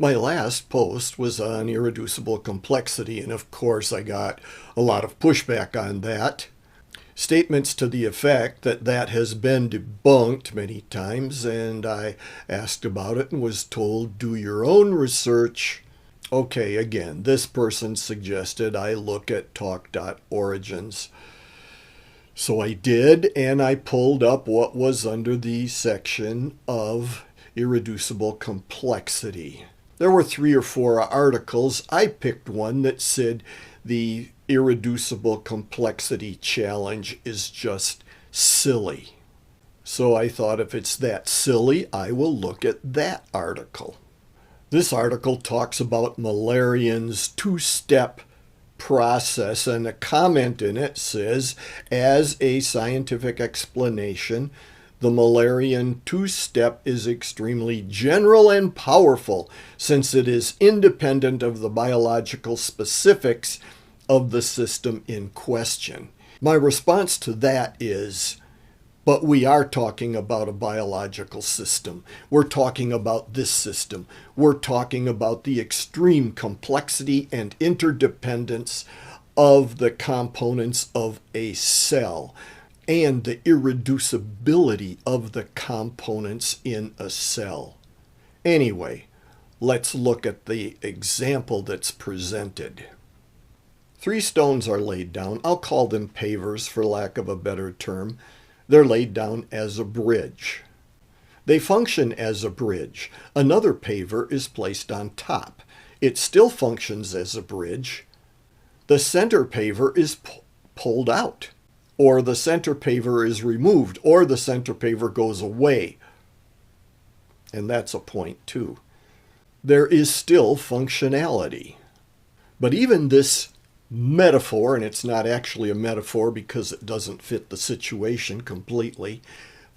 My last post was on irreducible complexity, and of course I got a lot of pushback on that. Statements to the effect that that has been debunked many times, and I asked about it and was told, do your own research. Okay, again, this person suggested I look at talk.origins. So I did, and I pulled up what was under the section of irreducible complexity. There were 3 or 4 articles. I picked one that said the irreducible complexity challenge is just silly. So I thought, if it's that silly, I will look at that article. This article talks about Mullerian's 2-step process, and a comment in it says, as a scientific explanation, the Mullerian 2-step is extremely general and powerful since it is independent of the biological specifics of the system in question. My response to that is, but we are talking about a biological system. We're talking about this system. We're talking about the extreme complexity and interdependence of the components of a cell and the irreducibility of the components in a cell. Anyway, let's look at the example that's presented. 3 stones are laid down. I'll call them pavers for lack of a better term. They're laid down as a bridge. They function as a bridge. Another paver is placed on top. It still functions as a bridge. The center paver is pulled out, or the center paver is removed, or the center paver goes away. And that's a point too. There is still functionality. But even this metaphor, and it's not actually a metaphor because it doesn't fit the situation completely,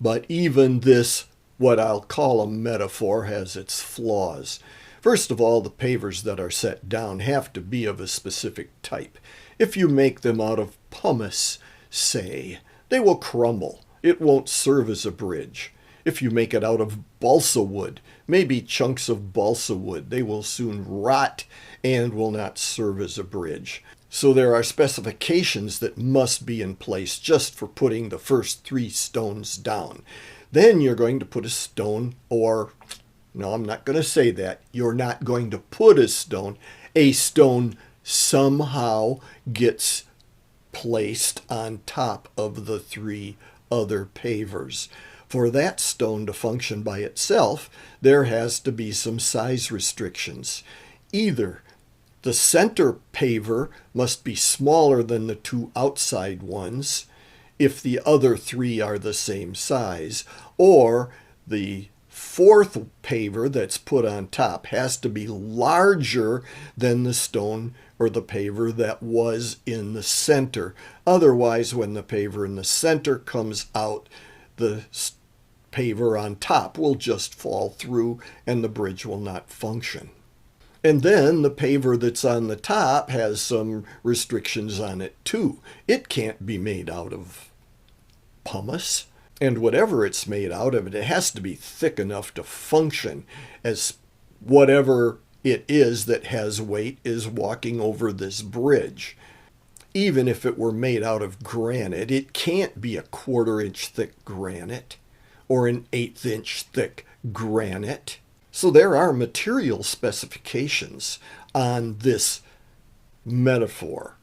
but even this, what I'll call a metaphor, has its flaws. First of all, the pavers that are set down have to be of a specific type. If you make them out of pumice, say, they will crumble. It won't serve as a bridge. If you make it out of balsa wood, maybe chunks of balsa wood, they will soon rot and will not serve as a bridge. So there are specifications that must be in place just for putting the first 3 stones down. Then you're going to put a stone, or, no, I'm not going to say that. You're not going to put a stone. A stone somehow gets placed on top of the 3 other pavers. For that stone to function by itself, there has to be some size restrictions. Either the center paver must be smaller than the 2 outside ones if the other 3 are the same size, or the 4th paver that's put on top has to be larger than the stone or the paver that was in the center. Otherwise, when the paver in the center comes out, the paver on top will just fall through and the bridge will not function. And then the paver that's on the top has some restrictions on it too. It can't be made out of pumice. And whatever it's made out of, it has to be thick enough to function, as whatever it is that has weight is walking over this bridge. Even if it were made out of granite, it can't be a 1/4 inch thick granite or an 1/8 inch thick granite. So there are material specifications on this metaphor.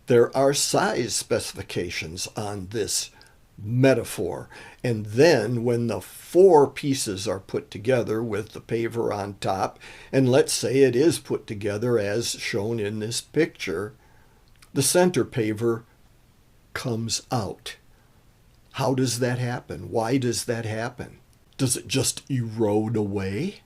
There are size specifications on this metaphor. And then when the 4 pieces are put together with the paver on top, and let's say it is put together as shown in this picture, the center paver comes out. How does that happen? Why does that happen? Does it just erode away?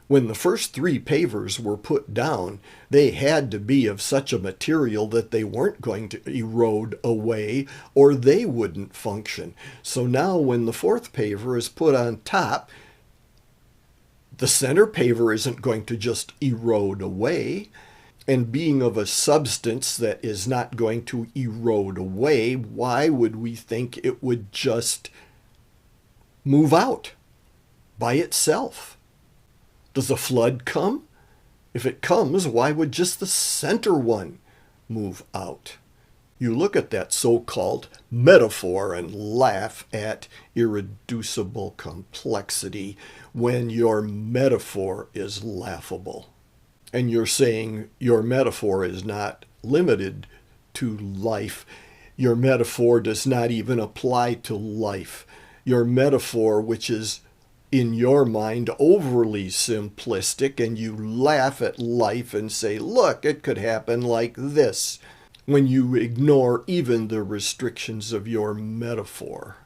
When the first 3 pavers were put down, they had to be of such a material that they weren't going to erode away or they wouldn't function. So now when the 4th paver is put on top, the center paver isn't going to just erode away. And being of a substance that is not going to erode away, why would we think it would just move out by itself? Does a flood come? If it comes, why would just the center one move out? You look at that so-called metaphor and laugh at irreducible complexity when your metaphor is laughable. And you're saying your metaphor is not limited to life. Your metaphor does not even apply to life. Your metaphor, which is in your mind overly simplistic, and you laugh at life and say, look, it could happen like this, when you ignore even the restrictions of your metaphor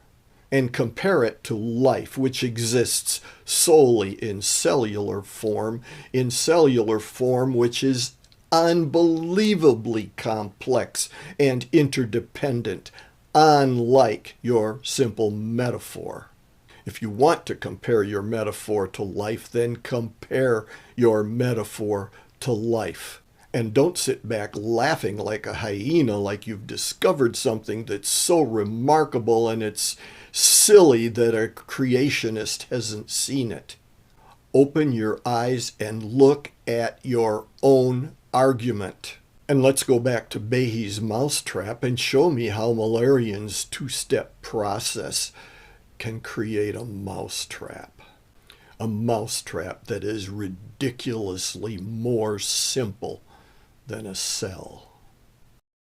and compare it to life, which exists solely in cellular form which is unbelievably complex and interdependent, unlike your simple metaphor. If you want to compare your metaphor to life, then compare your metaphor to life. And don't sit back laughing like a hyena, like you've discovered something that's so remarkable and it's silly that a creationist hasn't seen it. Open your eyes and look at your own argument. And let's go back to Behe's mousetrap and show me how Mullerian's two-step process can create a mousetrap. A mousetrap that is ridiculously more simple than a cell.